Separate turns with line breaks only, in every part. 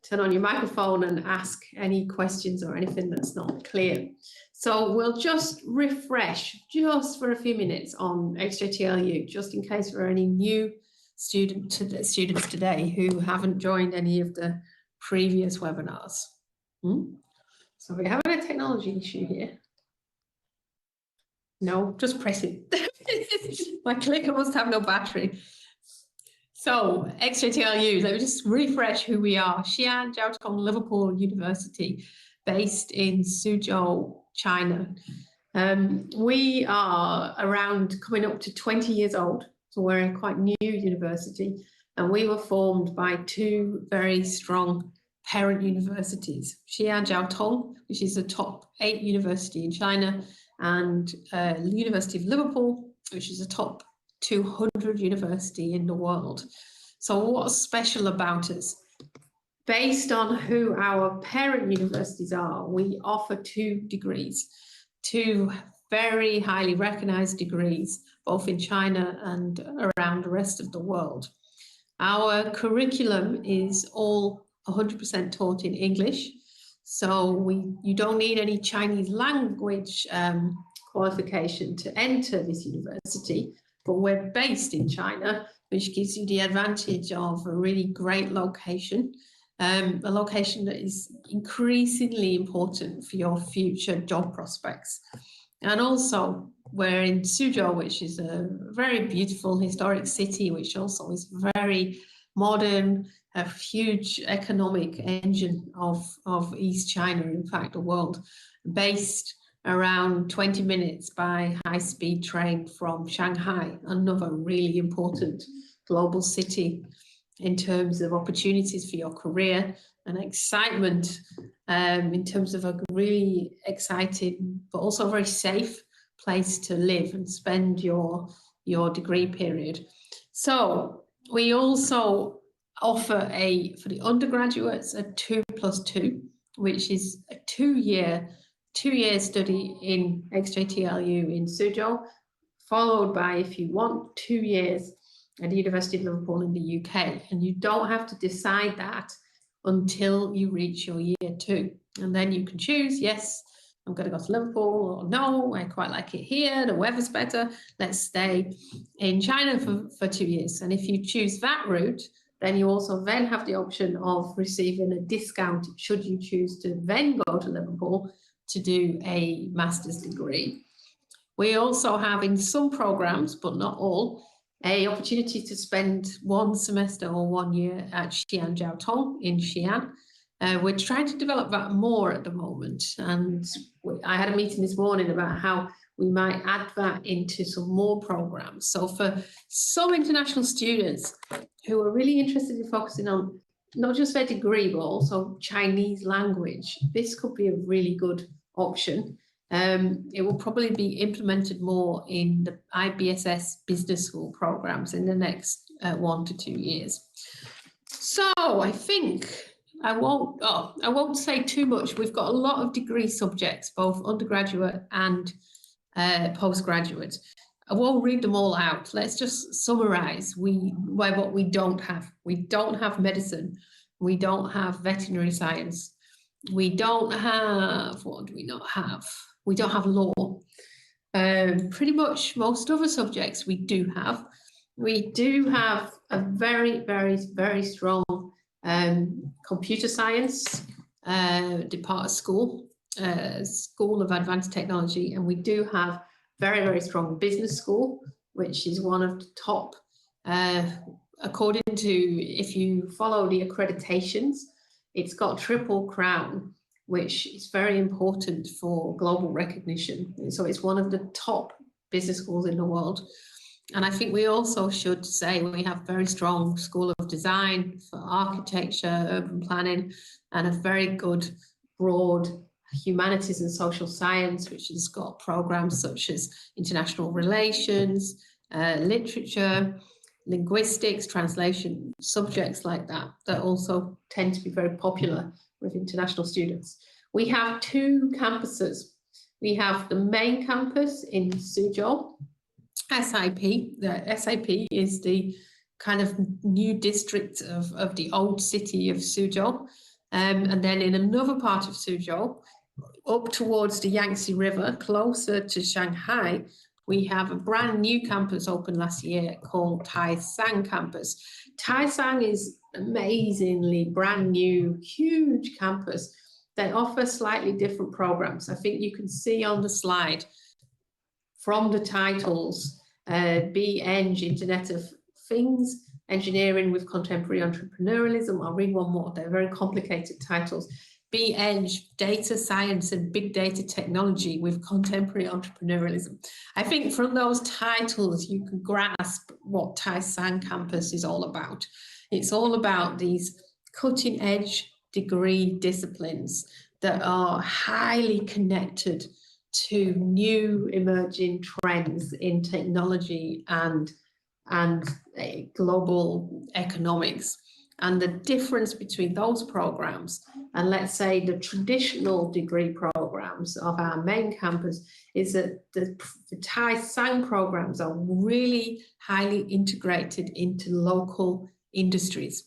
turn on your microphone and ask any questions or anything that's not clear. So we'll just refresh just for a few minutes on XJTLU, just in case there are any new students today who haven't joined any of the previous webinars. So we're having a technology issue here. No, just press it. My clicker must have no battery. So XJTLU, let me just refresh who we are. Xi'an Jiaotong Liverpool University, based in Suzhou, China. We are around coming up to 20 years old, so we're a quite new university, and we were formed by two very strong parent universities, Xi'an Jiaotong, which is the top 8 university in China, and the University of Liverpool, which is a top 200 university in the world. So what's special about us? Based on who our parent universities are, we offer 2 degrees, 2 very highly recognized degrees, both in China and around the rest of the world. Our curriculum is all 100% taught in English. So you don't need any Chinese language qualification to enter this university, but we're based in China, which gives you the advantage of a really great location, a location that is increasingly important for your future job prospects. And also we're in Suzhou, which is a very beautiful historic city, which also is very modern, a huge economic engine of East China, in fact, the world, based around 20 minutes by high-speed train from Shanghai, another really important global city in terms of opportunities for your career and excitement, in terms of a really exciting but also very safe place to live and spend your degree period. So we also offer for the undergraduates, a 2+2, which is a 2-year study in XJTLU in Suzhou, followed by, if you want, 2 years at the University of Liverpool in the UK. And you don't have to decide that until you reach your year 2. And then you can choose, yes, I'm going to go to Liverpool, or no, I quite like it here, the weather's better, let's stay in China for 2 years. And if you choose that route, then you also then have the option of receiving a discount should you choose to then go to Liverpool to do a master's degree. We also have, in some programs, but not all, an opportunity to spend 1 semester or 1 year at Xi'an Jiaotong in Xi'an. We're trying to develop that more at the moment, and I had a meeting this morning about how we might add that into some more programs. So for some international students who are really interested in focusing on not just their degree, but also Chinese language, this could be a really good option. It will probably be implemented more in the IBSS business school programs in the next 1 to 2 years. So I think I won't say too much. We've got a lot of degree subjects, both undergraduate and postgraduate. I won't read them all out. Let's just summarize what we don't have. We don't have medicine. We don't have veterinary science. We don't have, what do we not have? We don't have law. Pretty much most other subjects we do have. We do have a very, very, very strong computer science School of Advanced Technology, and we do have very, very strong business school, which is one of the top, according to, if you follow the accreditations, it's got Triple Crown, which is very important for global recognition. So it's one of the top business schools in the world. And I think we also should say we have very strong School of Design for architecture, urban planning, and a very good broad humanities and social science, which has got programs such as international relations, literature, linguistics, translation, subjects like that, that also tend to be very popular with international students. We have 2 campuses. We have the main campus in Suzhou, SIP. The SIP is the kind of new district of the old city of Suzhou. And then in another part of Suzhou, up towards the Yangtze River, closer to Shanghai, we have a brand new campus opened last year called Taishan campus. Taishan is amazingly brand new, huge campus. They offer slightly different programs. I think you can see on the slide from the titles, B-Eng, Internet of Things, Engineering with Contemporary Entrepreneurialism. I'll read one more. They're very complicated titles. B-Eng, Data Science and Big Data Technology with Contemporary Entrepreneurialism. I think from those titles, you can grasp what Taishan campus is all about. It's all about these cutting edge degree disciplines that are highly connected to new emerging trends in technology and global economics. And the difference between those programs and, let's say, the traditional degree programs of our main campus is that the Taishan programs are really highly integrated into local industries,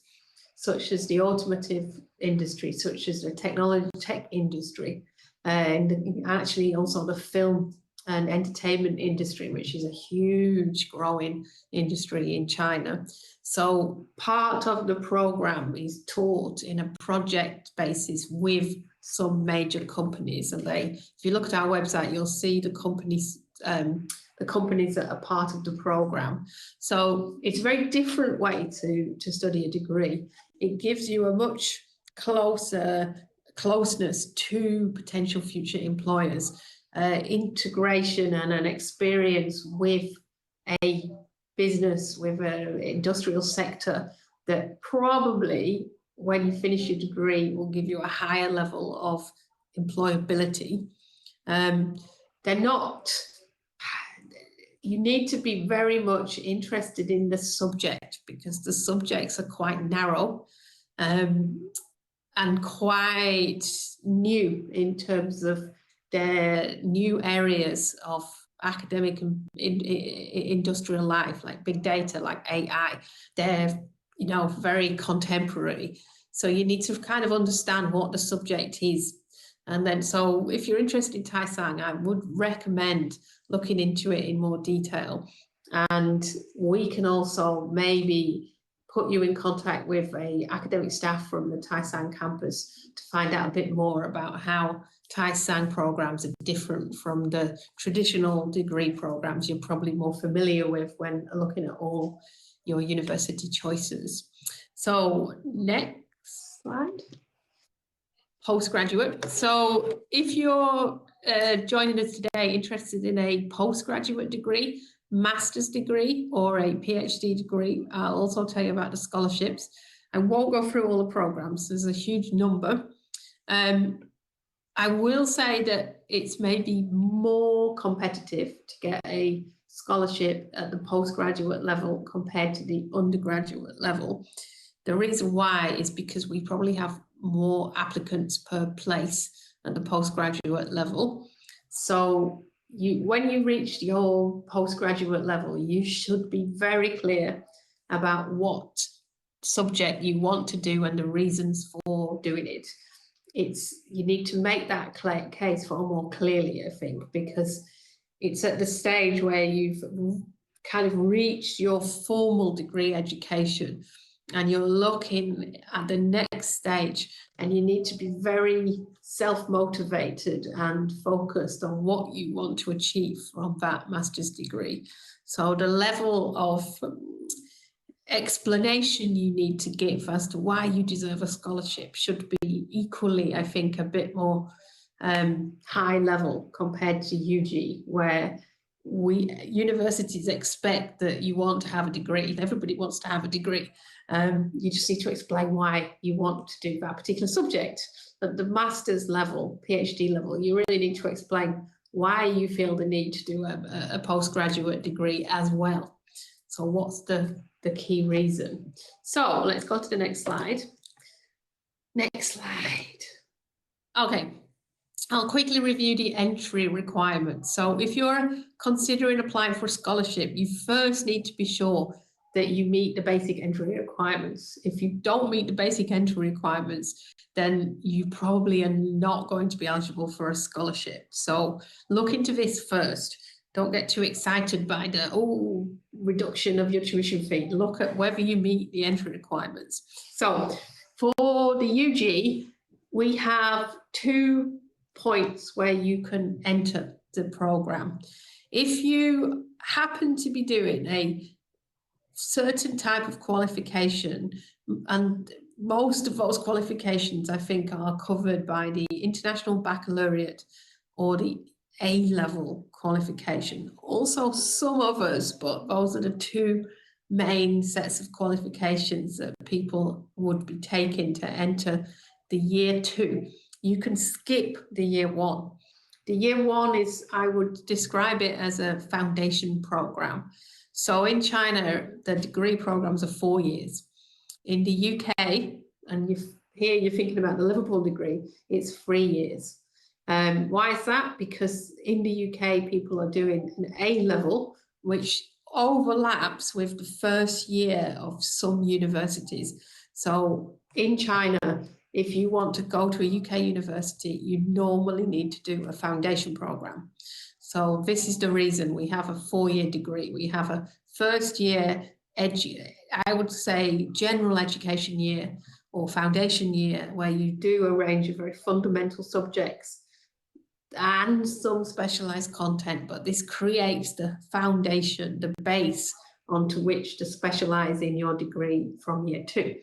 such as the automotive industry, such as the tech industry, and actually also the film and entertainment industry, which is a huge growing industry in China. So part of the program is taught in a project basis with some major companies. And if you look at our website, you'll see the companies that are part of the program. So it's a very different way to study a degree. It gives you a much closeness to potential future employers, integration and an experience with a business, with an industrial sector that probably, when you finish your degree, will give you a higher level of employability. You need to be very much interested in the subject, because the subjects are quite narrow and quite new in terms of their new areas of academic and industrial life, like big data, like AI. They're, very contemporary. So you need to kind of understand what the subject is. And then, so if you're interested in Taishan, I would recommend looking into it in more detail. And we can also maybe put you in contact with academic staff from the Taishan campus to find out a bit more about how Taishan programs are different from the traditional degree programs you're probably more familiar with when looking at all your university choices. So next slide. Postgraduate. So if you're joining us today interested in a postgraduate degree, master's degree or a PhD degree, I'll also tell you about the scholarships. I won't go through all the programs. There's a huge number. I will say that it's maybe more competitive to get a scholarship at the postgraduate level compared to the undergraduate level. The reason why is because we probably have more applicants per place at the postgraduate level. So when you reach your postgraduate level, you should be very clear about what subject you want to do and the reasons for doing it. You need to make that case far more clearly, I think, because it's at the stage where you've kind of reached your formal degree education and you're looking at the next stage, and you need to be very self-motivated and focused on what you want to achieve from that master's degree. So the level of explanation you need to give as to why you deserve a scholarship should be equally, I think, a bit more high level compared to UG, where universities expect that you want to have a degree. Everybody wants to have a degree. You just need to explain why you want to do that particular subject. At the master's level, PhD level, you really need to explain why you feel the need to do a postgraduate degree as well. So what's the key reason? So let's go to the next slide. Next slide. Okay. I'll quickly review the entry requirements. So if you're considering applying for a scholarship, you first need to be sure that you meet the basic entry requirements. If you don't meet the basic entry requirements, then you probably are not going to be eligible for a scholarship. So look into this first. Don't get too excited by the reduction of your tuition fee. Look at whether you meet the entry requirements. So for the UG, we have 2 points where you can enter the program. If you happen to be doing a certain type of qualification, and most of those qualifications I think are covered by the International Baccalaureate or the A-level qualification. Also some others, but those are the 2 main sets of qualifications that people would be taking to enter the year 2. You can skip the year 1. The year 1 is, I would describe it as a foundation program. So in China, the degree programs are 4 years. In the UK, and here you're thinking about the Liverpool degree, it's 3 years. Why is that? Because in the UK, people are doing an A-level, which overlaps with the first year of some universities. So in China, if you want to go to a UK university, you normally need to do a foundation program. So this is the reason we have a 4-year degree. We have a first year, I would say general education year or foundation year, where you do a range of very fundamental subjects and some specialized content, but this creates the foundation, the base onto which to specialize in your degree from year 2.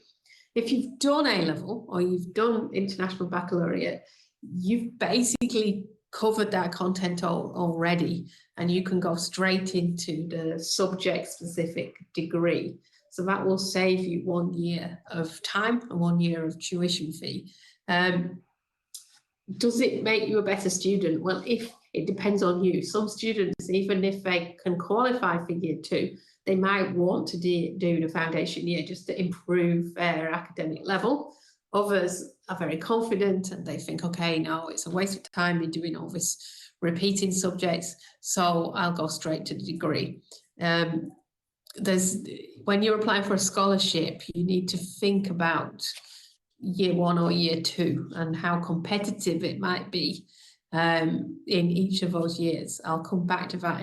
If you've done A-level or you've done International Baccalaureate, you've basically covered that content already, and you can go straight into the subject-specific degree. So that will save you 1 year of time and 1 year of tuition fee. Does it make you a better student? Well, if it depends on you. Some students, even if they can qualify for year 2, they might want to do the foundation year just to improve their academic level. Others are very confident and they think, okay, no, it's a waste of time. You're doing all this repeating subjects, so I'll go straight to the degree. When you're applying for a scholarship, you need to think about year 1 or year 2 and how competitive it might be in each of those years. I'll come back to that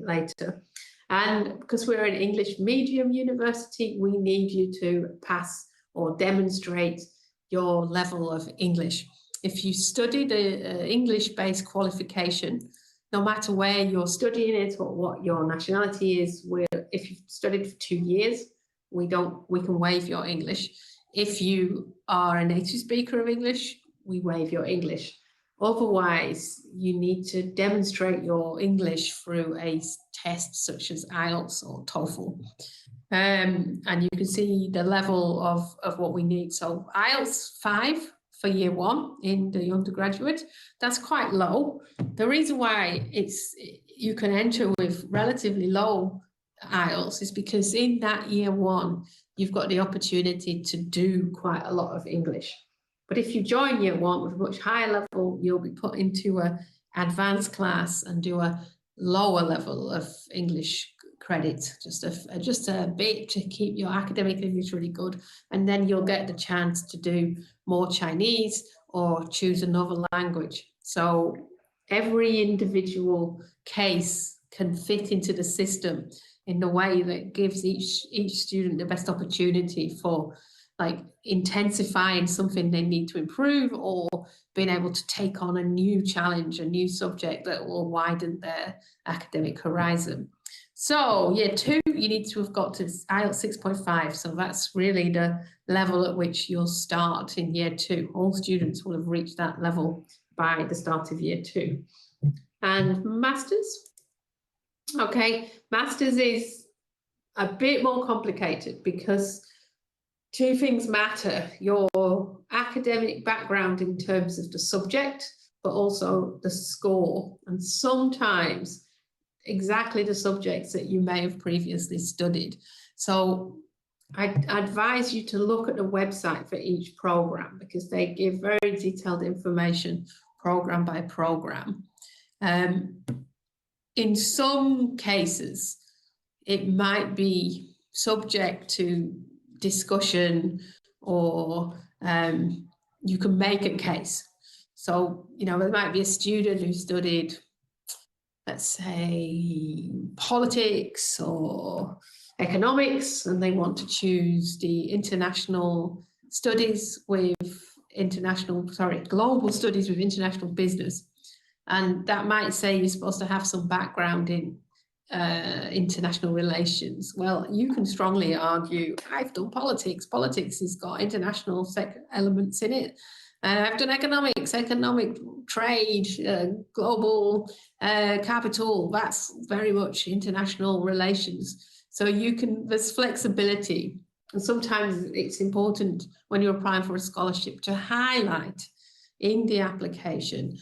later. And because we're an English medium university, we need you to pass or demonstrate your level of English. If you studied an English-based qualification, no matter where you're studying it or what your nationality is, if you've studied for 2 years, we can waive your English. If you are a native speaker of English, we waive your English. Otherwise, you need to demonstrate your English through a test such as IELTS or TOEFL. And you can see the level of what we need. So IELTS 5 for year 1 in the undergraduate, that's quite low. The reason why you can enter with relatively low IELTS is because in that year 1, you've got the opportunity to do quite a lot of English. But if you join year 1 with a much higher level, you'll be put into an advanced class and do a lower level of English credit, just a bit to keep your academic English really good. And then you'll get the chance to do more Chinese or choose another language. So every individual case can fit into the system in the way that gives each student the best opportunity for like intensifying something they need to improve or being able to take on a new challenge, a new subject that will widen their academic horizon. So year 2, you need to have got to IELTS 6.5. So that's really the level at which you'll start in year 2. All students will have reached that level by the start of year 2. And masters. Okay, masters is a bit more complicated because 2 things matter: your academic background in terms of the subject, but also the score, and sometimes exactly the subjects that you may have previously studied. So I advise you to look at the website for each program because they give very detailed information program by program. In some cases, it might be subject to discussion, or you can make a case. So, you know, there might be a student who studied, let's say, politics or economics, and they want to choose the international studies with global studies with international business. And that might say you're supposed to have some background in international relations. Well, you can strongly argue, I've done politics. Politics has got international elements in it. I've done economics, economic trade, global capital. That's very much international relations. So you can, there's flexibility. And sometimes it's important when you're applying for a scholarship to highlight in the application,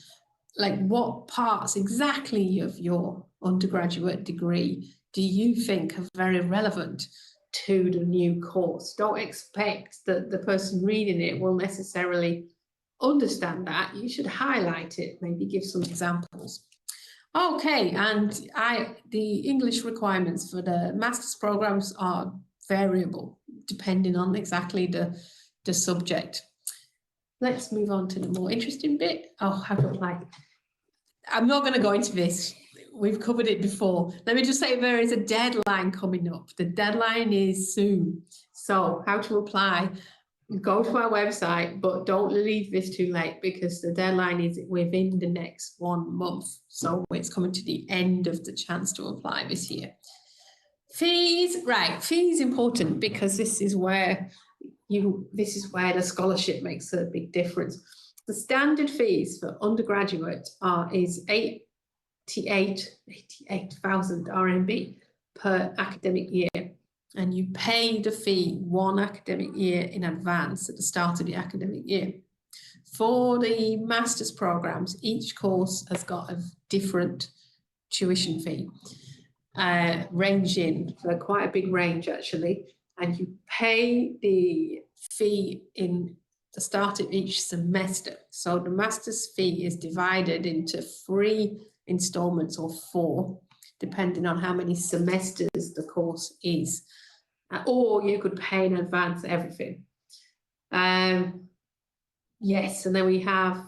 like, what parts exactly of your undergraduate degree do you think are very relevant to the new course? Don't expect that the person reading it will necessarily understand that. You should highlight it, maybe give some examples. Okay, and the English requirements for the master's programs are variable depending on exactly the subject. Let's move on to the more interesting bit. Oh, how to apply. I'm not going to go into this. We've covered it before. Let me just say there is a deadline coming up. The deadline is soon. So how to apply? Go to our website, but don't leave this too late, because the deadline is within the next 1 month. So it's coming to the end of the chance to apply this year. Fees, right? Fees important, because this is where the scholarship makes a big difference. The standard fees for undergraduate is 88,000 RMB per academic year. And you pay the fee 1 academic year in advance at the start of the academic year. For the master's programs, each course has got a different tuition fee, ranging, so quite a big range actually, and you pay the fee in the start of each semester. So the master's fee is divided into 3 installments or 4, depending on how many semesters the course is. Or you could pay in advance everything. Yes, and then we have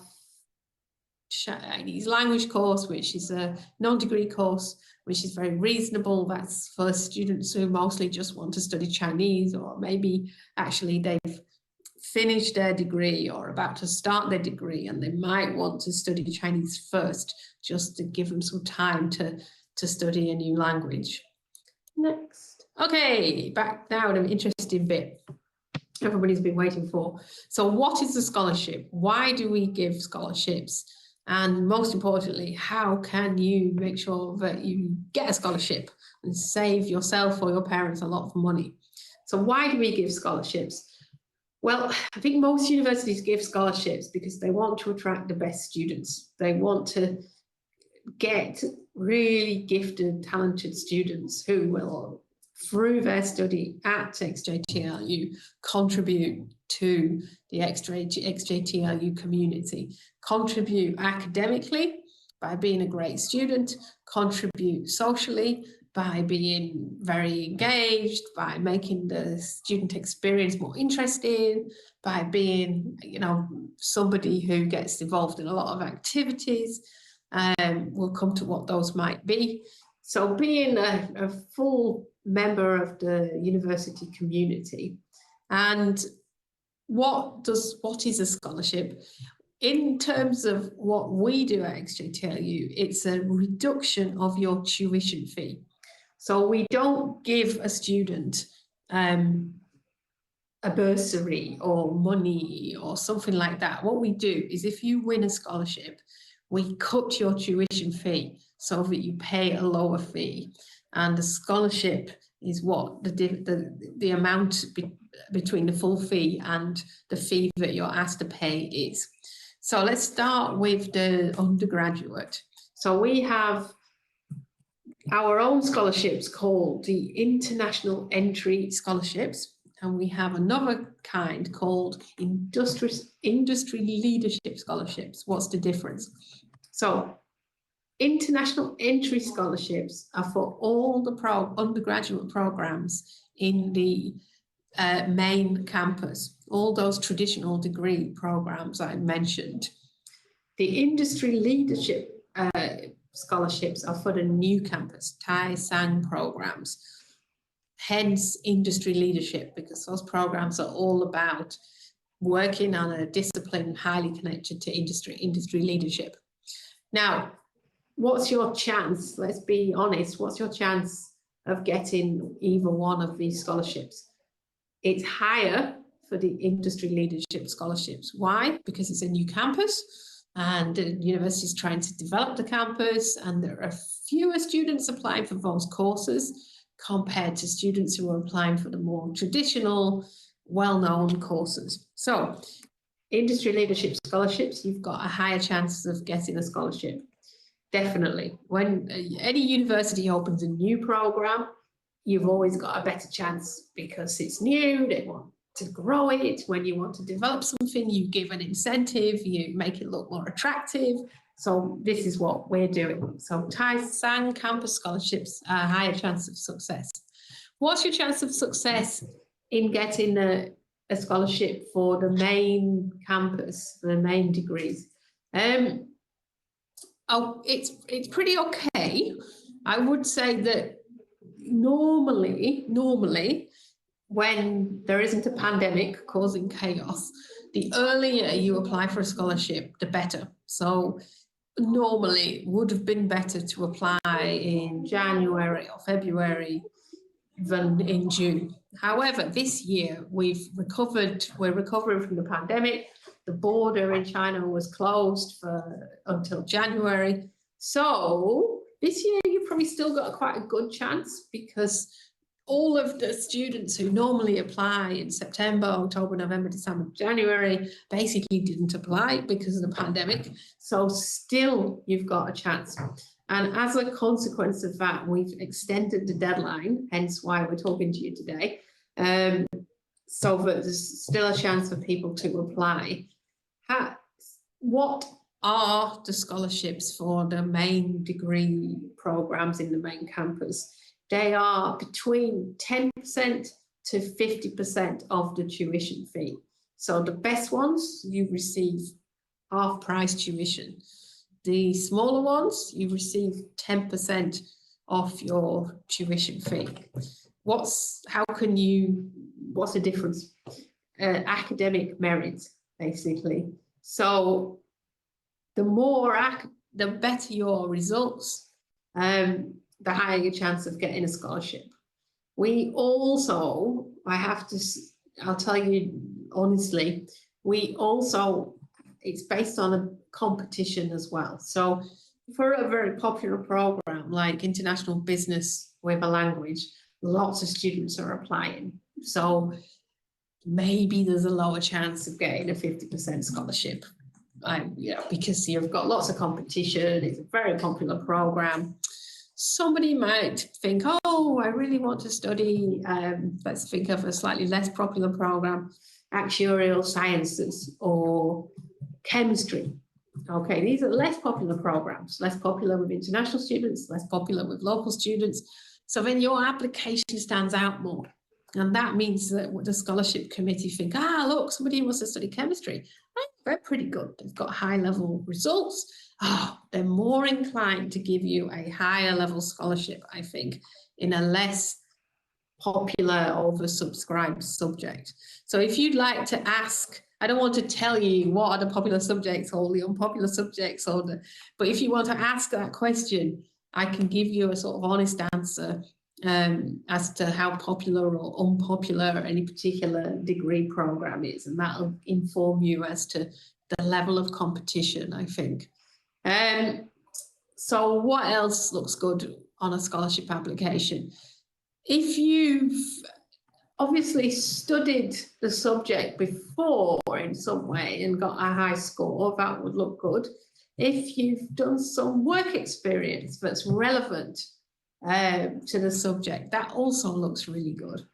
Chinese language course, which is a non-degree course, which is very reasonable. That's for students who mostly just want to study Chinese, or maybe actually they've finished their degree or about to start their degree, and they might want to study Chinese first, just to give them some time to study a new language. Next. Okay, back now to an interesting bit everybody's been waiting for. So what is a scholarship? Why do we give scholarships? And most importantly, how can you make sure that you get a scholarship and save yourself or your parents a lot of money? So why do we give scholarships? Well, I think most universities give scholarships because they want to attract the best students. They want to get really gifted, talented students who will, through their study at XJTLU, contribute to the XJTLU community, contribute academically by being a great student, contribute socially by being very engaged, by making the student experience more interesting, by being, somebody who gets involved in a lot of activities. We'll come to what those might be. So being a full member of the university community. And what is a scholarship? In terms of what we do at XJTLU, it's a reduction of your tuition fee. So we don't give a student a bursary or money or something like that. What we do is, if you win a scholarship, we cut your tuition fee so that you pay a lower fee. And the scholarship is what the amount between the full fee and the fee that you're asked to pay is. So let's start with the undergraduate. So we have our own scholarships called the International Entry Scholarships, and we have another kind called Industry Leadership Scholarships. What's the difference? So International entry scholarships are for all the undergraduate programs in the main campus, all those traditional degree programs I mentioned. The industry leadership scholarships are for the new campus, Tai Sang programs. Hence industry leadership, because those programs are all about working on a discipline highly connected to industry leadership. Now, what's your chance? Let's be honest. What's your chance of getting either one of these scholarships? It's higher for the industry leadership scholarships. Why? Because it's a new campus and the university is trying to develop the campus, and there are fewer students applying for those courses compared to students who are applying for the more traditional, well-known courses. So industry leadership scholarships, you've got a higher chance of getting a scholarship. Definitely. When any university opens a new program, you've always got a better chance because it's new, they want to grow it. When you want to develop something, you give an incentive, you make it look more attractive. So this is what we're doing. So Tai Sang campus scholarships are a higher chance of success. What's your chance of success in getting a scholarship for the main campus, the main degrees? It's pretty okay. I would say that normally, when there isn't a pandemic causing chaos, the earlier you apply for a scholarship, the better. So normally it would have been better to apply in January or February than in June. However, this year we're recovering from the pandemic. The border in China was closed until January. So this year you've probably still got quite a good chance, because all of the students who normally apply in September, October, November, December, January basically didn't apply because of the pandemic. So still you've got a chance. And as a consequence of that, we've extended the deadline, hence why we're talking to you today, so that there's still a chance for people to apply. What are the scholarships for the main degree programs in the main campus? They are between 10% to 50% of the tuition fee. So the best ones, you receive half price tuition. The smaller ones, you receive 10% off your tuition fee. What's the difference? Academic merit, basically. So the better your results, the higher your chance of getting a scholarship. We also, I'll tell you honestly, it's based on a competition as well. So for a very popular program like international business with a language, lots of students are applying. So maybe there's a lower chance of getting a 50% scholarship, because you've got lots of competition. It's a very popular program. Somebody might think, oh, I really want to study, let's think of a slightly less popular program, actuarial sciences or chemistry. Okay, these are less popular programs, less popular with international students, less popular with local students. So then your application stands out more. And that means that the scholarship committee think, look, somebody wants to study chemistry. They're pretty good. They've got high level results. They're more inclined to give you a higher level scholarship, I think, in a less popular, oversubscribed subject. So if you'd like to ask, I don't want to tell you what are the popular subjects or the unpopular subjects, but if you want to ask that question, I can give you a sort of honest answer as to how popular or unpopular any particular degree program is, and that'll inform you as to the level of competition, I think. So what else looks good on a scholarship application? If you've obviously studied the subject before in some way and got a high score, that would look good. If you've done some work experience that's relevant to the subject, that also looks really good.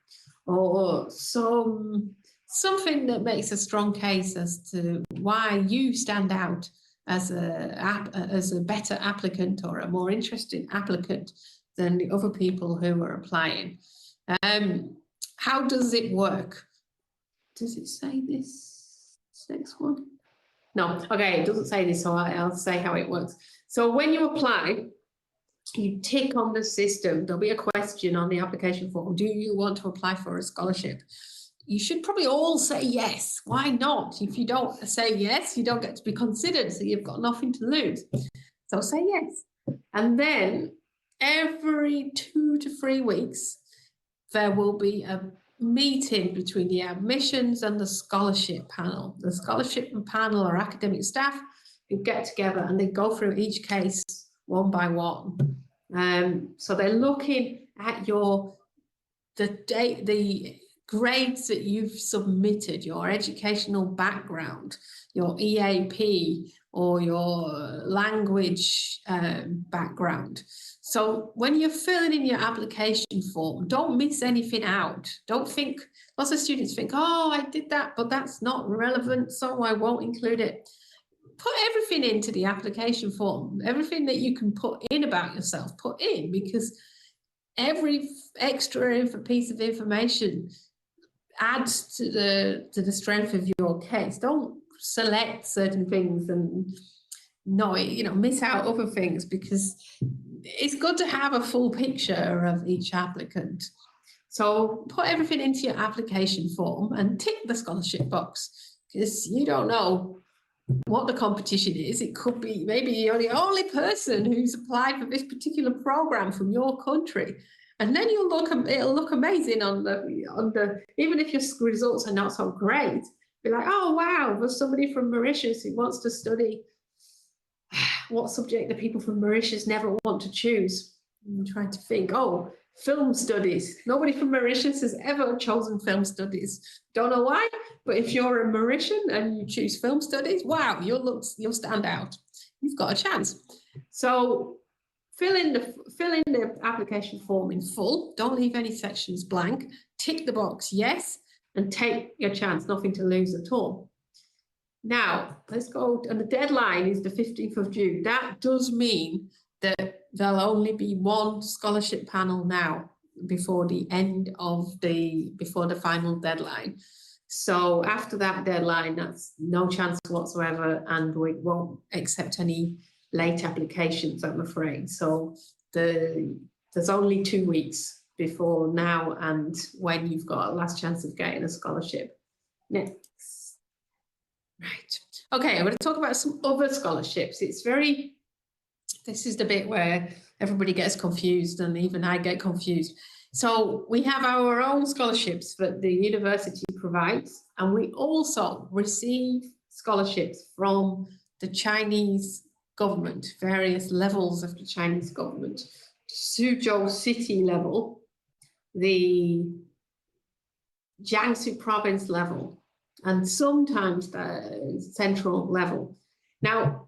Or something that makes a strong case as to why you stand out as a better applicant or a more interesting applicant than the other people who are applying. How does it work? Does it say this next one? No, okay, it doesn't say this, so I'll say how it works. So when you apply, you tick on the system. There'll be a question on the application form. Do you want to apply for a scholarship? You should probably all say yes. Why not? If you don't say yes, you don't get to be considered, so you've got nothing to lose. So say yes. And then every 2 to 3 weeks, there will be a meeting between the admissions and the scholarship panel. The scholarship panel are academic staff who get together and they go through each case one by one. So they're looking at the grades that you've submitted, your educational background, your EAP or your language background. So when you're filling in your application form, don't miss anything out. Don't think, lots of students think, oh, I did that, but that's not relevant, so I won't include it. Put everything into the application form, everything that you can put in about yourself, put in, because every extra piece of information adds to the strength of your case. Don't select certain things and miss out other things, because it's good to have a full picture of each applicant. So put everything into your application form and tick the scholarship box, because you don't know what the competition is. It could be maybe you're the only person who's applied for this particular program from your country, and then it'll look amazing on the even if your results are not so great. Be like, oh wow, there's somebody from Mauritius who wants to study what subject the people from Mauritius never want to choose. I'm trying to think. Oh, film studies. Nobody from Mauritius has ever chosen film studies. Don't know why, but if you're a Mauritian and you choose film studies, wow, you'll stand out. You've got a chance. So fill in the application form in full. Don't leave any sections blank. Tick the box yes, and take your chance. Nothing to lose at all. Now, let's go, and the deadline is the 15th of June. That does mean that there'll only be one scholarship panel now before the final deadline. So after that deadline, that's no chance whatsoever, and we won't accept any late applications, I'm afraid. So there's only 2 weeks before now and when you've got a last chance of getting a scholarship. Next. Right. Okay, I'm going to talk about some other scholarships. This is the bit where everybody gets confused, and even I get confused. So we have our own scholarships that the university provides, and we also receive scholarships from the Chinese government, various levels of the Chinese government. Suzhou City level, the Jiangsu province level, and sometimes the central level. Now,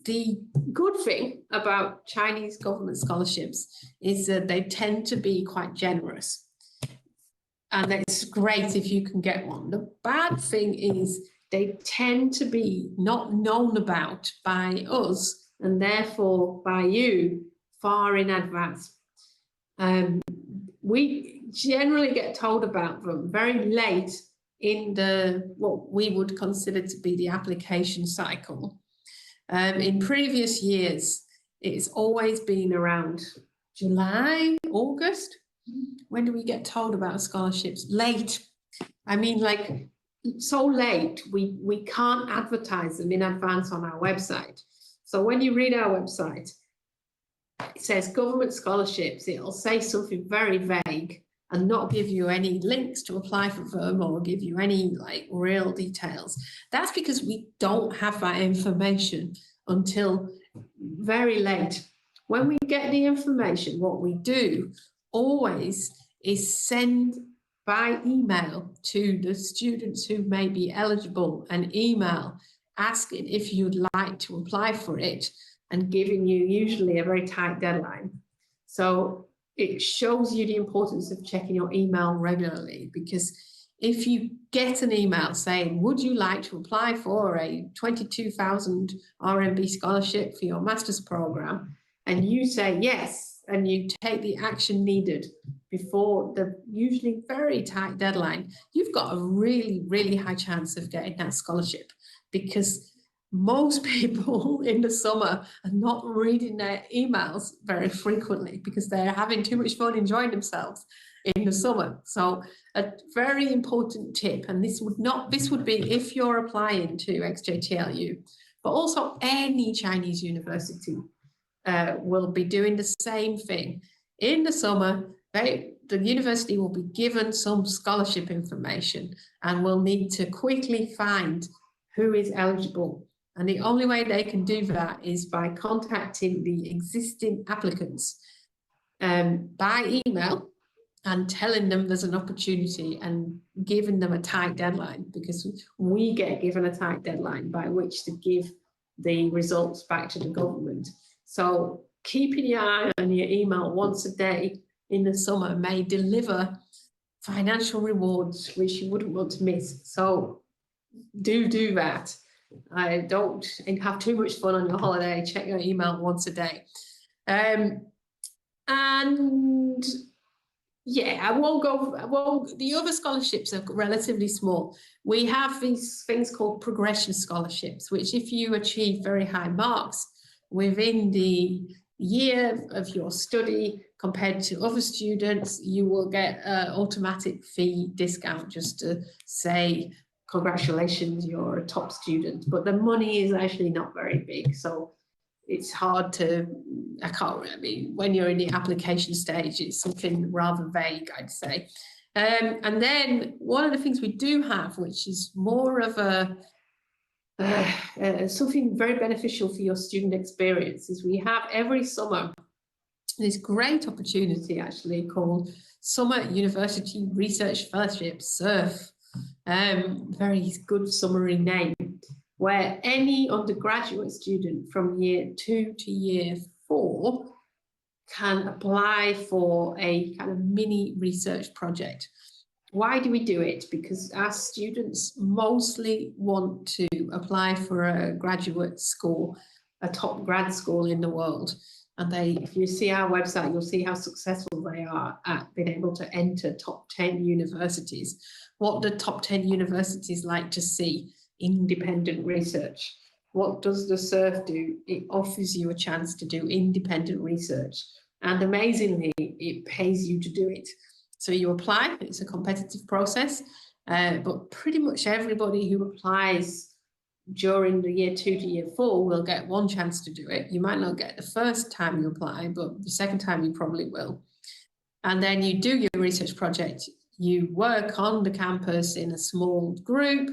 the good thing about Chinese government scholarships is that they tend to be quite generous, and it's great if you can get one. The bad thing is they tend to be not known about by us, and therefore by you, far in advance. We generally get told about them very late in what we would consider to be the application cycle. In previous years, it's always been around July, August. When do we get told about scholarships? Late. I mean, like, so late, we can't advertise them in advance on our website. So when you read our website, it says government scholarships. It'll say something very vague and not give you any links to apply for them or give you any real details. That's because we don't have that information until very late. When we get the information, what we do always is send by email to the students who may be eligible an email asking if you'd like to apply for it and giving you usually a very tight deadline. So it shows you the importance of checking your email regularly, because if you get an email saying, would you like to apply for a 22,000 RMB scholarship for your master's program? And you say yes, and you take the action needed before the usually very tight deadline, you've got a really, really high chance of getting that scholarship, because most people in the summer are not reading their emails very frequently because they're having too much fun enjoying themselves in the summer. So a very important tip, and this would be if you're applying to XJTLU, but also any Chinese university will be doing the same thing. In the summer, the university will be given some scholarship information and will need to quickly find who is eligible. And the only way they can do that is by contacting the existing applicants by email and telling them there's an opportunity and giving them a tight deadline, because we get given a tight deadline by which to give the results back to the government. So keeping your eye on your email once a day in the summer may deliver financial rewards which you wouldn't want to miss. So do that. Don't have too much fun on your holiday. Check your email once a day. And yeah, the other scholarships are relatively small. We have these things called progression scholarships, which if you achieve very high marks within the year of your study compared to other students, you will get an automatic fee discount just to say, congratulations, you're a top student. But the money is actually not very big. So it's hard to, when you're in the application stage, it's something rather vague, I'd say. And then one of the things we do have, which is more of something very beneficial for your student experience, is we have every summer this great opportunity actually called Summer University Research Fellowship, SURF. Very good summary name, where any undergraduate student from year 2 to year 4 can apply for a kind of mini research project. Why do we do it? Because our students mostly want to apply for a graduate school, a top grad school in the world. And if you see our website, you'll see how successful they are at being able to enter top 10 universities. What do top 10 universities like to see? Independent research. What does the SURF do? It offers you a chance to do independent research. And amazingly, it pays you to do it. So you apply, it's a competitive process, but pretty much everybody who applies during the year 2 to year 4 will get one chance to do it. You might not get the first time you apply, but the second time you probably will. And then you do your research project. You work on the campus in a small group,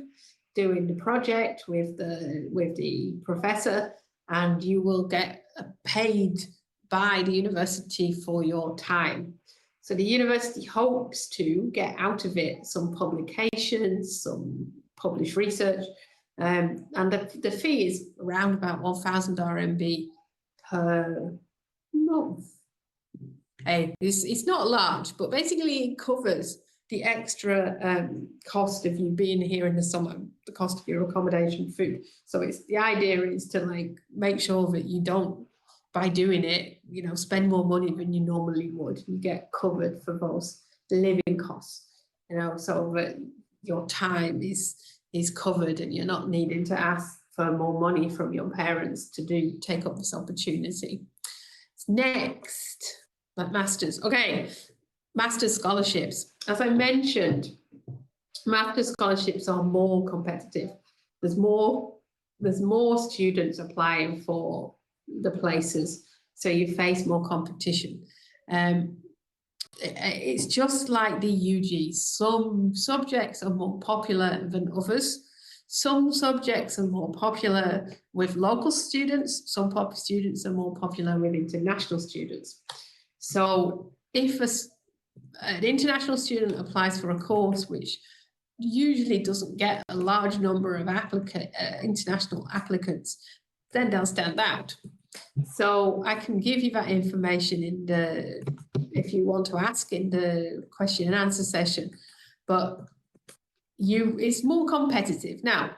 doing the project with the professor, and you will get paid by the university for your time. So the university hopes to get out of it some publications, some published research, and the fee is around about 1,000 RMB per month. It's not large, but basically it covers the extra cost of you being here in the summer, the cost of your accommodation, food. So the idea is to make sure that you don't, by doing it, spend more money than you normally would. You get covered for those living costs, so that your time is covered and you're not needing to ask for more money from your parents to take up this opportunity. Next, masters. Okay, master's scholarships. As I mentioned, master's scholarships are more competitive. There's more students applying for the places, so you face more competition. It's just like the UG. Some subjects are more popular than others. Some subjects are more popular with local students. Some students are more popular with international students. So if an international student applies for a course which usually doesn't get a large number of international applicants, then they'll stand out. So I can give you that information if you want to ask in the question and answer session. But it's more competitive. Now,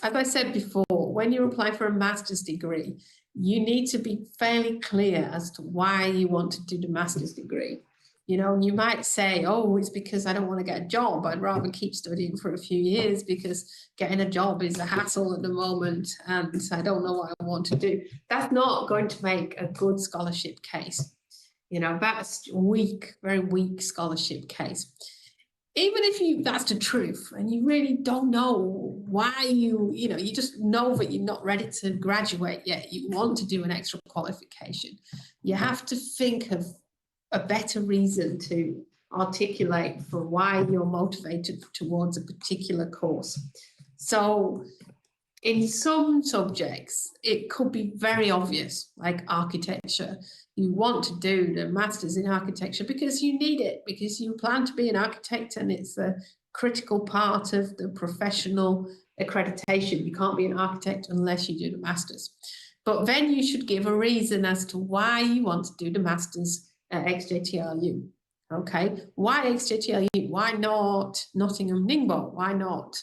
as I said before, when you apply for a master's degree, you need to be fairly clear as to why you want to do the master's degree. You know, you might say, oh, it's because I don't want to get a job. I'd rather keep studying for a few years because getting a job is a hassle at the moment and I don't know what I want to do. That's not going to make a good scholarship case. You know, that's weak, very weak scholarship case. Even if that's the truth and you really don't know why you just know that you're not ready to graduate yet, you want to do an extra qualification, you have to think of a better reason to articulate for why you're motivated towards a particular course. So in some subjects, it could be very obvious, like architecture. You want to do the master's in architecture because you need it, because you plan to be an architect and it's a critical part of the professional accreditation. You can't be an architect unless you do the master's. But then you should give a reason as to why you want to do the master's at XJTLU. Okay, why XJTLU? Why not Nottingham Ningbo? Why not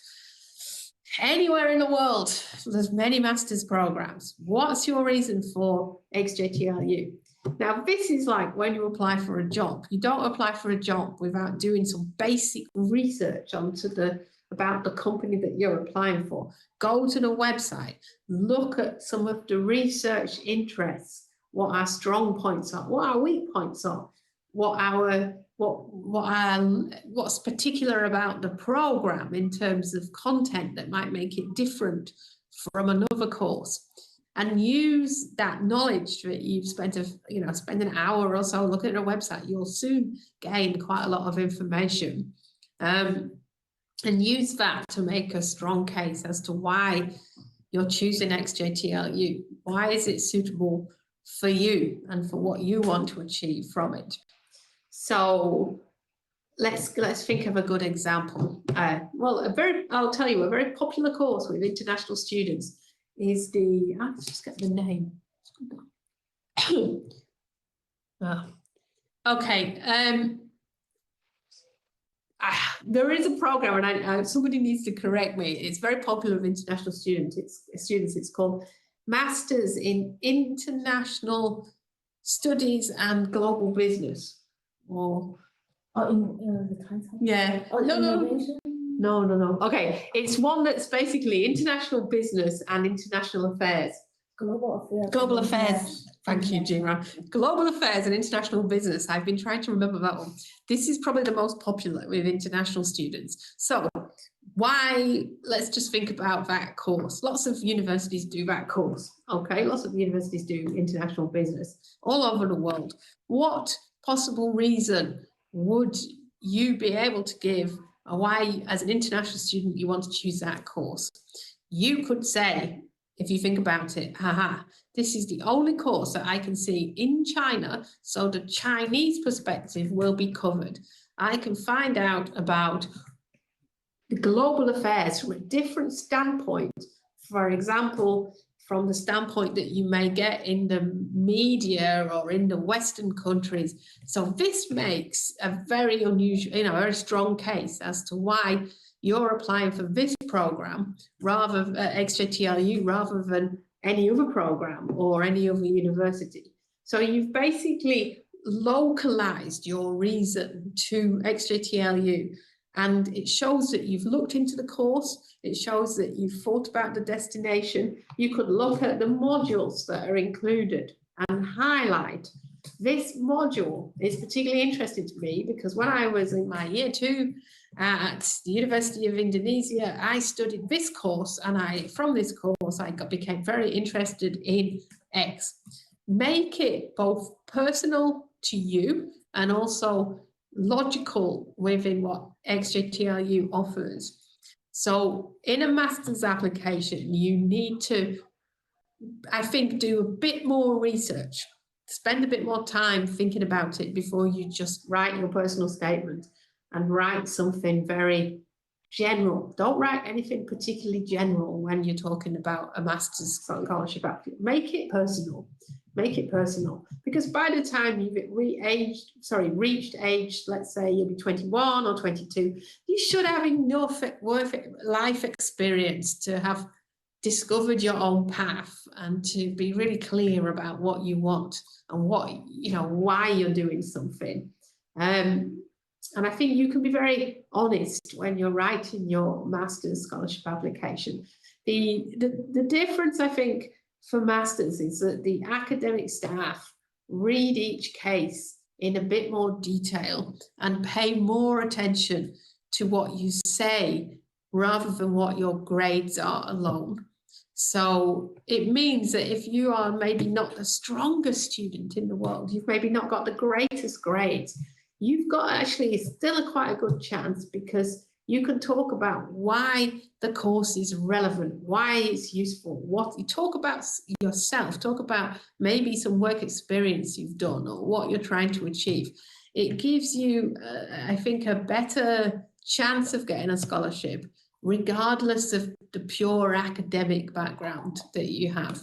anywhere in the world? There's many master's programs. What's your reason for XJTLU? Now, this is like when you apply for a job. You don't apply for a job without doing some basic research about the company that you're applying for. Go to the website, look at some of the research interests, what our strong points are, what our weak points are, what's particular about the program in terms of content that might make it different from another course, and use that knowledge that you've spent an hour or so looking at a website. You'll soon gain quite a lot of information, and use that to make a strong case as to why you're choosing XJTLU. Why is it suitable for you and for what you want to achieve from it? So let's think of a good example. I'll tell you, a very popular course with international students is let's just get the name. There is a program, and somebody needs to correct me. It's very popular with international students. It's called Masters in International Studies and Global Business. Or the title? Yeah. No. Okay, it's one that's basically international business and international affairs. Global affairs. Thank you, Jira. Global affairs and international business. I've been trying to remember that one. This is probably the most popular with international students. So let's just think about that course. Lots of universities do that course. Okay, lots of universities do international business all over the world. What possible reason would you be able to give why, as an international student, you want to choose that course? You could say, if you think about it, this is the only course that I can see in China, so the Chinese perspective will be covered. I can find out about the global affairs from a different standpoint. For example, from the standpoint that you may get in the media or in the Western countries. So this makes a very unusual, a very strong case as to why you're applying for this program XJTLU rather than any other program or any other university. So you've basically localized your reason to XJTLU, and it shows that you've looked into the course. It shows that you've thought about the destination. You could look at the modules that are included and highlight. This module is particularly interesting to me because when I was in my year 2 at the University of Indonesia, I studied this course, and from this course I became very interested in X. Make it both personal to you and also logical within what XJTLU offers. So in a master's application, you need to, I think, do a bit more research, spend a bit more time thinking about it before you just write your personal statement and write something very general. Don't write anything particularly general when you're talking about a master's scholarship application. Make it personal. Make it personal, because by the time you've reached age, let's say you'll be 21 or 22, you should have enough life experience to have discovered your own path and to be really clear about what you want and what, you know, why you're doing something. And I think you can be very honest when you're writing your master's scholarship application. The difference, I think, for masters is that the academic staff read each case in a bit more detail and pay more attention to what you say rather than what your grades are alone. So it means that if you are maybe not the strongest student in the world, you've maybe not got the greatest grades, you've got actually still quite a good chance, because you can talk about why the course is relevant, why it's useful, what you talk about yourself, talk about maybe some work experience you've done or what you're trying to achieve. It gives you, I think, a better chance of getting a scholarship, regardless of the pure academic background that you have.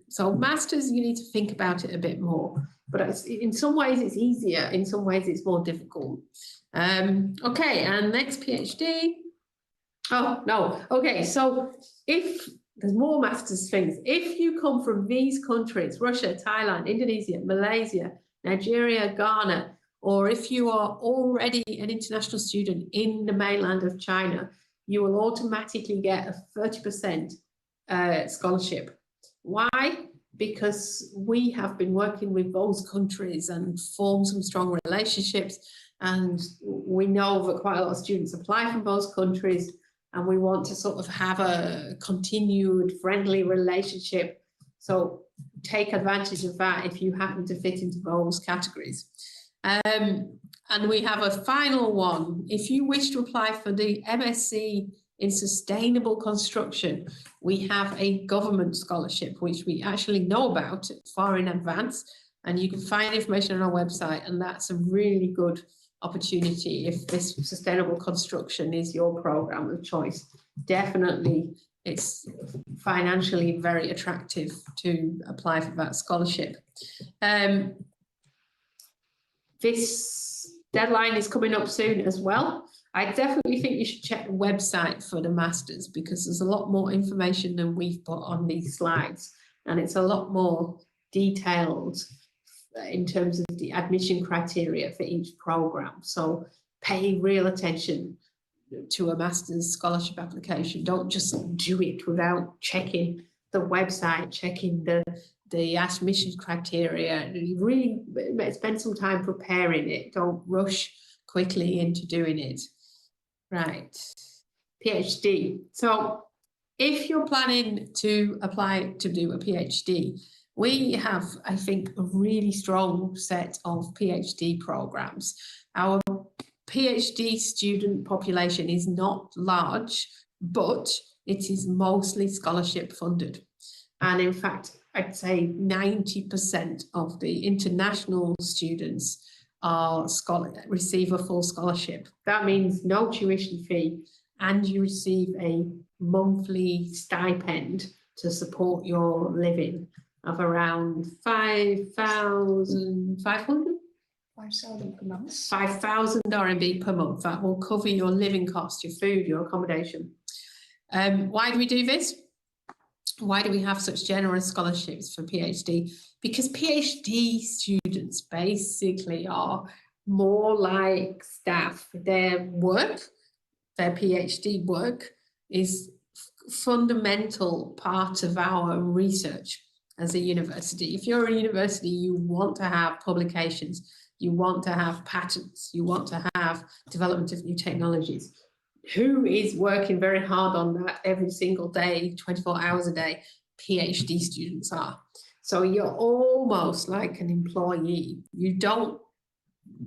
So masters, you need to think about it a bit more, but in some ways it's easier, in some ways it's more difficult. Okay, and next PhD. Oh, no. Okay, so if there's more masters things, if you come from these countries, Russia, Thailand, Indonesia, Malaysia, Nigeria, Ghana, or if you are already an international student in the mainland of China, you will automatically get a 30% scholarship. Why? Because we have been working with those countries and formed some strong relationships, and we know that quite a lot of students apply from those countries, and we want to sort of have a continued friendly relationship. So take advantage of that if you happen to fit into those categories. And we have a final one. If you wish to apply for the MSc in Sustainable Construction, we have a government scholarship, which we actually know about far in advance, and you can find information on our website, and that's a really good opportunity if this sustainable construction is your program of choice. Definitely, it's financially very attractive to apply for that scholarship. This deadline is coming up soon as well. I definitely think you should check the website for the masters, because there's a lot more information than we've put on these slides, and it's a lot more detailed in terms of the admission criteria for each program. So pay real attention to a master's scholarship application. Don't just do it without checking the website, checking the admission criteria. You really spend some time preparing it. Don't rush quickly into doing it. Right, PhD. So if you're planning to apply to do a PhD, we have, I think, a really strong set of PhD programs. Our PhD student population is not large, but it is mostly scholarship funded. And in fact, I'd say 90% of the international students receive a full scholarship. That means no tuition fee, and you receive a monthly stipend to support your living of around 5,500?
5,000 per month.
5,000 RMB per month. That will cover your living costs, your food, your accommodation. Why do we do this? Why do we have such generous scholarships for PhD? Because PhD students basically are more like staff. Their work, their PhD work, is fundamental part of our research as a university. If you're a university, you want to have publications, you want to have patents, you want to have development of new technologies. Who is working very hard on that every single day, 24 hours a day? PhD students are. So you're almost like an employee. You don't,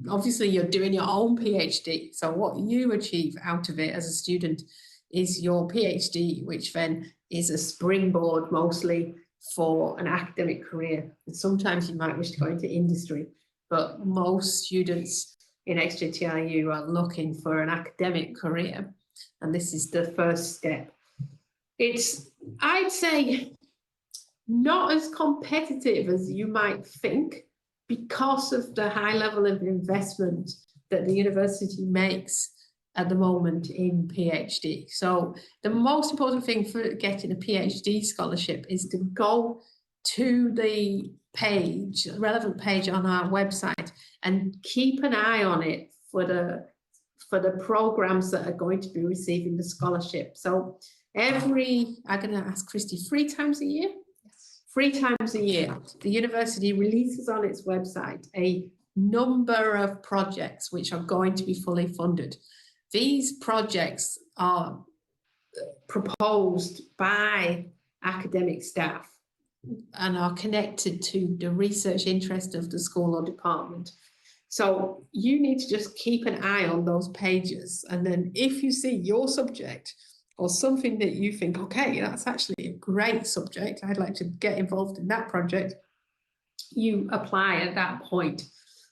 obviously you're doing your own PhD. So what you achieve out of it as a student is your PhD, which then is a springboard mostly for an academic career. And sometimes you might wish to go into industry, but most students in XJTLU are looking for an academic career, and this is the first step. It's, I'd say, not as competitive as you might think because of the high level of investment that the university makes at the moment in PhD. So the most important thing for getting a PhD scholarship is to go to the page, relevant page on our website, and keep an eye on it for the programs that are going to be receiving the scholarship. So I'm going to ask Christy, 3 times a year?
Yes.
3 times a year, the university releases on its website a number of projects which are going to be fully funded. These projects are proposed by academic staff and are connected to the research interest of the school or department. So you need to just keep an eye on those pages. And then if you see your subject or something that you think, okay, that's actually a great subject, I'd like to get involved in that project, you apply at that point.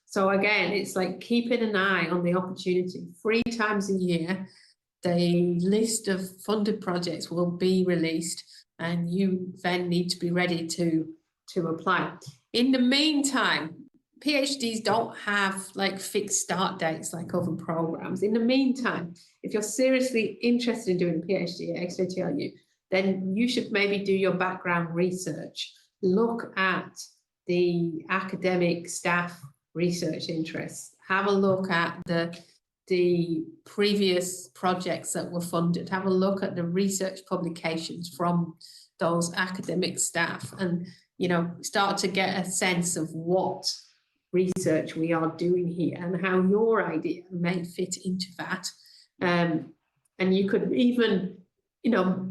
So again, it's like keeping an eye on the opportunity. 3 times a year, the list of funded projects will be released, and you then need to be ready to apply. In the meantime, PhDs don't have like fixed start dates like other programs. In the meantime, if you're seriously interested in doing a PhD at XJTLU, then you should maybe do your background research. Look at the academic staff research interests. Have a look at the previous projects that were funded. Have a look at the research publications from those academic staff, and start to get a sense of what research we are doing here and how your idea may fit into that. And you could even,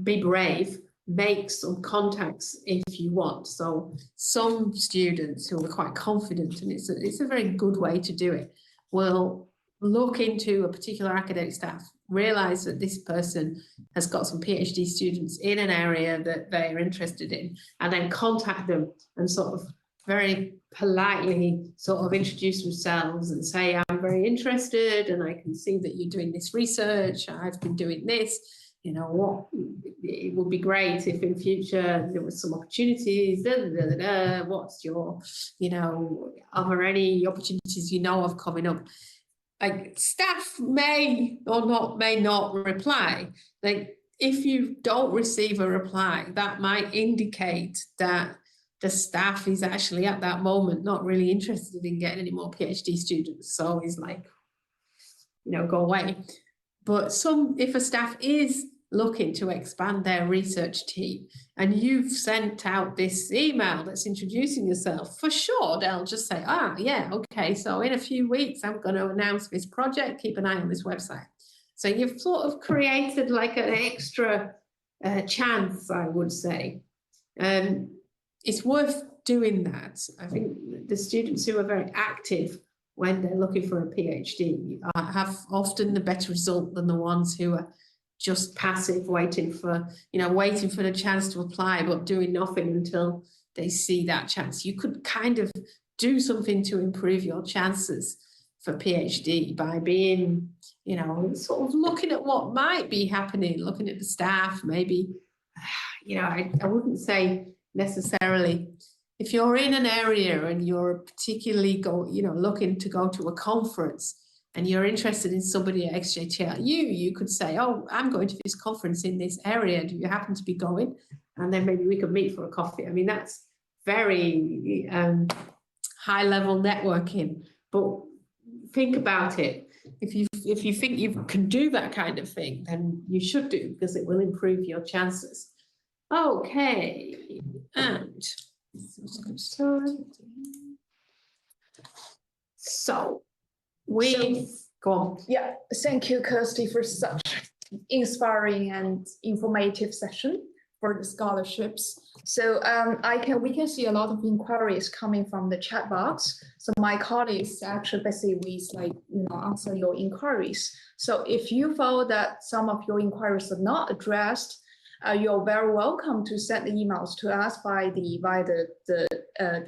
be brave, make some contacts if you want. So some students who are quite confident, and it's a very good way to do it, will look into a particular academic staff, realize that this person has got some PhD students in an area that they're interested in, and then contact them and sort of very politely sort of introduce themselves and say, I'm very interested and I can see that you're doing this research, I've been doing this, it would be great if in future there was some opportunities, what's your, are there any opportunities of coming up? Like staff may not reply. Like if you don't receive a reply, that might indicate that the staff is actually at that moment not really interested in getting any more PhD students. So he's like, go away. But if a staff is looking to expand their research team and you've sent out this email that's introducing yourself, for sure they'll just say, yeah, okay, so in a few weeks I'm going to announce this project, keep an eye on this website. So you've sort of created like an extra chance, I would say. It's worth doing that. I think the students who are very active when they're looking for a PhD have often the better result than the ones who are just passive, waiting for the chance to apply, but doing nothing until they see that chance. You could kind of do something to improve your chances for PhD by being, sort of looking at what might be happening, looking at the staff, maybe, I wouldn't say necessarily, if you're in an area and you're particularly looking to go to a conference and you're interested in somebody at XJTLU, you could say, I'm going to this conference in this area. Do you happen to be going? And then maybe we could meet for a coffee. I mean, that's very high level networking, but think about it. If you think you can do that kind of thing, then you should do, because it will improve your chances. Okay, and so go on.
Yeah, thank you, Kirsty, for such inspiring and informative session for the scholarships. So we can see a lot of inquiries coming from the chat box. So my colleagues actually basically answer your inquiries. So if you feel that some of your inquiries are not addressed, you're very welcome to send the emails to us by the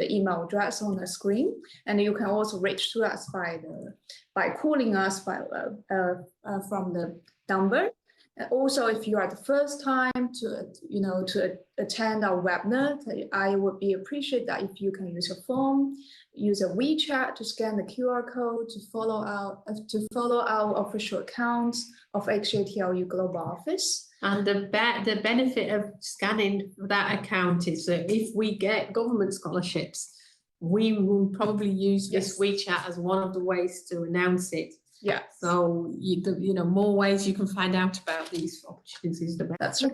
email address on the screen, and you can also reach to us by calling us from the number. And also, if you are the first time to attend our webinar, I would be appreciate that if you can use your phone, use a WeChat to scan the QR code to follow our official accounts of XJTLU Global Office.
And the benefit of scanning that account is that if we get government scholarships, we will probably use this WeChat as one of the ways to announce it.
Yeah.
So more ways you can find out about these opportunities, the better.
That's right.